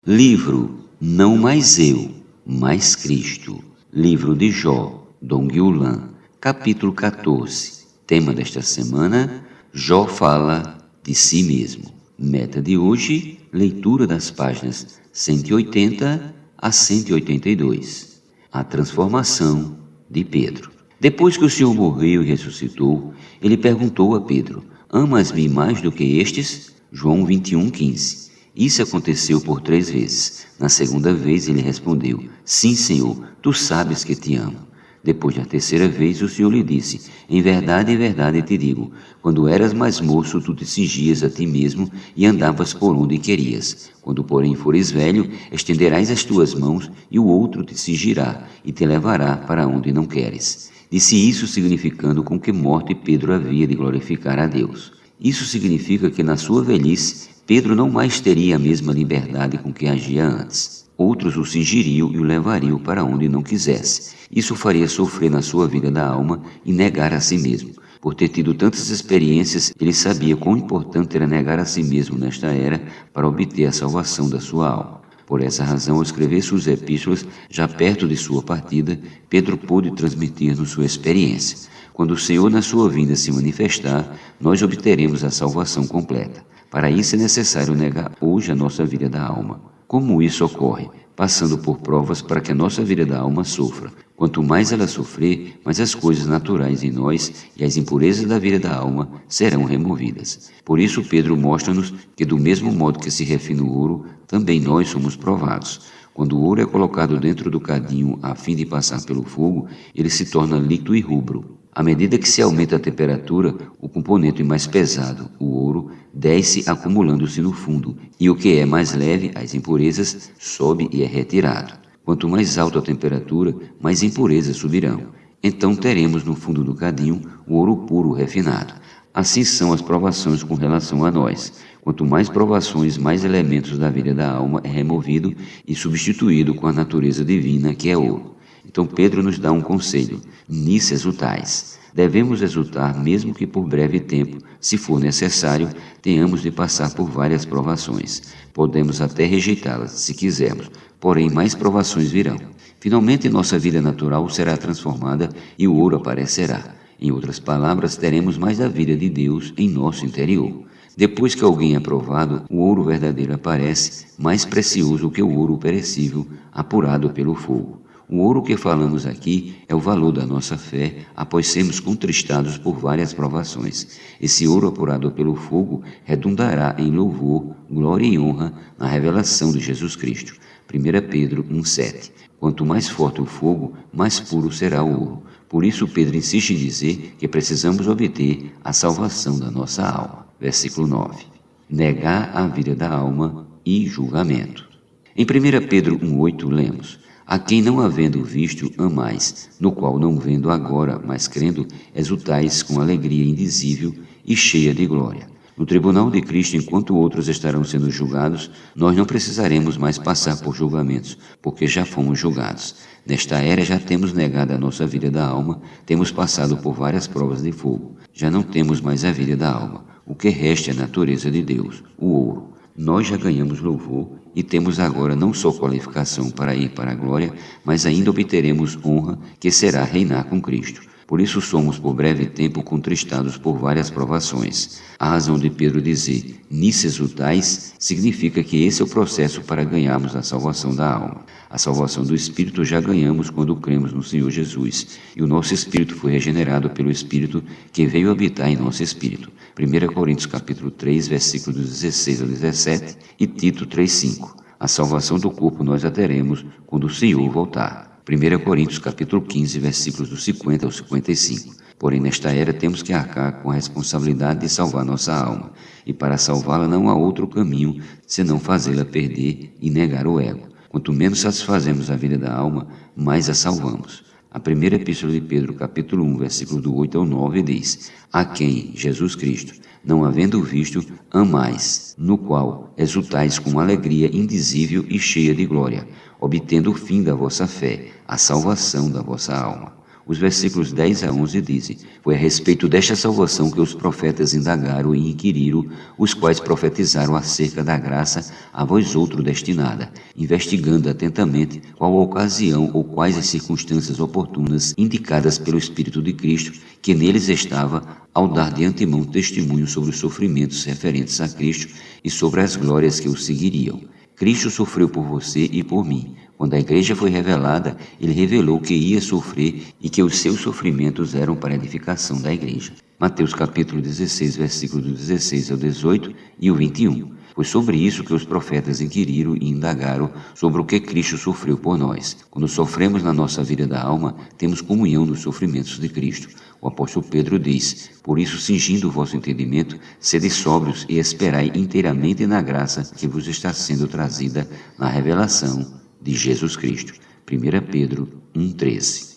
Livro Não Mais Eu, Mais Cristo. Livro de Jó, Dong Yulan, capítulo 14. Tema desta semana: Jó fala de si mesmo. Meta de hoje: leitura das páginas 180 a 182. A transformação de Pedro. Depois que o Senhor morreu e ressuscitou, ele perguntou a Pedro: Amas-me mais do que estes? João 21:15. Isso aconteceu por 3 vezes. Na segunda vez ele respondeu: Sim, Senhor, tu sabes que te amo. Depois da terceira vez o Senhor lhe disse: em verdade te digo, quando eras mais moço tu te cingias a ti mesmo e andavas por onde querias. Quando porém fores velho, estenderás as tuas mãos e o outro te cingirá e te levará para onde não queres. Disse isso significando com que morte Pedro havia de glorificar a Deus. Isso significa que na sua velhice Pedro não mais teria a mesma liberdade com que agia antes. Outros o cingiriam e o levariam para onde não quisesse. Isso o faria sofrer na sua vida da alma e negar a si mesmo. Por ter tido tantas experiências, ele sabia quão importante era negar a si mesmo nesta era para obter a salvação da sua alma. Por essa razão, ao escrever suas epístolas, já perto de sua partida, Pedro pôde transmitir-nos sua experiência. Quando o Senhor na sua vinda se manifestar, nós obteremos a salvação completa. Para isso é necessário negar hoje a nossa vida da alma. Como isso ocorre? Passando por provas para que a nossa vida da alma sofra. Quanto mais ela sofrer, mais as coisas naturais em nós e as impurezas da vida da alma serão removidas. Por isso Pedro mostra-nos que do mesmo modo que se refina o ouro, também nós somos provados. Quando o ouro é colocado dentro do cadinho a fim de passar pelo fogo, ele se torna líquido e rubro. À medida que se aumenta a temperatura, o componente mais pesado, o ouro, desce acumulando-se no fundo, e o que é mais leve, as impurezas, sobe e é retirado. Quanto mais alta a temperatura, mais impurezas subirão. Então teremos no fundo do cadinho o ouro puro refinado. Assim são as provações com relação a nós. Quanto mais provações, mais elementos da vida da alma é removido e substituído com a natureza divina, que é ouro. Então Pedro nos dá um conselho: nisso exultais. Devemos exultar mesmo que por breve tempo, se for necessário, tenhamos de passar por várias provações. Podemos até rejeitá-las, se quisermos, porém mais provações virão. Finalmente nossa vida natural será transformada e o ouro aparecerá. Em outras palavras, teremos mais da vida de Deus em nosso interior. Depois que alguém é provado, o ouro verdadeiro aparece, mais precioso que o ouro perecível, apurado pelo fogo. O ouro que falamos aqui é o valor da nossa fé após sermos contristados por várias provações. Esse ouro apurado pelo fogo redundará em louvor, glória e honra na revelação de Jesus Cristo. 1 Pedro 1,7. Quanto mais forte o fogo, mais puro será o ouro. Por isso Pedro insiste em dizer que precisamos obter a salvação da nossa alma. Versículo 9. Negar a vida da alma e julgamento. Em 1 Pedro 1,8 lemos: a quem não havendo visto amais, no qual não vendo agora, mas crendo, exultais com alegria indizível e cheia de glória. No tribunal de Cristo, enquanto outros estarão sendo julgados, nós não precisaremos mais passar por julgamentos, porque já fomos julgados. Nesta era já temos negado a nossa vida da alma, temos passado por várias provas de fogo. Já não temos mais a vida da alma. O que resta é a natureza de Deus, o ouro. Nós já ganhamos louvor e temos agora não só qualificação para ir para a glória, mas ainda obteremos honra, que será reinar com Cristo. Por isso somos por breve tempo contristados por várias provações. A razão de Pedro dizer nisso exultais significa que esse é o processo para ganharmos a salvação da alma. A salvação do Espírito já ganhamos quando cremos no Senhor Jesus, e o nosso Espírito foi regenerado pelo Espírito que veio habitar em nosso Espírito. 1 Coríntios capítulo 3, versículos 16 ao 17 e Tito 3,5. A salvação do corpo nós a teremos quando o Senhor voltar. 1 Coríntios capítulo 15, versículos do 50 ao 55. Porém, nesta era temos que arcar com a responsabilidade de salvar nossa alma, e para salvá-la não há outro caminho senão fazê-la perder e negar o ego. Quanto menos satisfazemos a vida da alma, mais a salvamos. A primeira epístola de Pedro, capítulo 1, versículo do 8 ao 9, diz: a quem, Jesus Cristo, não havendo visto, amais, no qual exultais com alegria indizível e cheia de glória, obtendo o fim da vossa fé, a salvação da vossa alma. Os versículos 10 a 11 dizem: Foi a respeito desta salvação que os profetas indagaram e inquiriram, os quais profetizaram acerca da graça a vós outro destinada, investigando atentamente qual a ocasião ou quais as circunstâncias oportunas indicadas pelo Espírito de Cristo, que neles estava, ao dar de antemão testemunho sobre os sofrimentos referentes a Cristo e sobre as glórias que o seguiriam. Cristo sofreu por você e por mim. Quando a igreja foi revelada, ele revelou que ia sofrer e que os seus sofrimentos eram para a edificação da igreja. Mateus capítulo 16, versículos do 16 ao 18 e o 21. Foi sobre isso que os profetas inquiriram e indagaram sobre o que Cristo sofreu por nós. Quando sofremos na nossa vida da alma, temos comunhão nos sofrimentos de Cristo. O apóstolo Pedro diz: Por isso, cingindo o vosso entendimento, sede sóbrios e esperai inteiramente na graça que vos está sendo trazida na revelação de Jesus Cristo. 1 Pedro 1,13.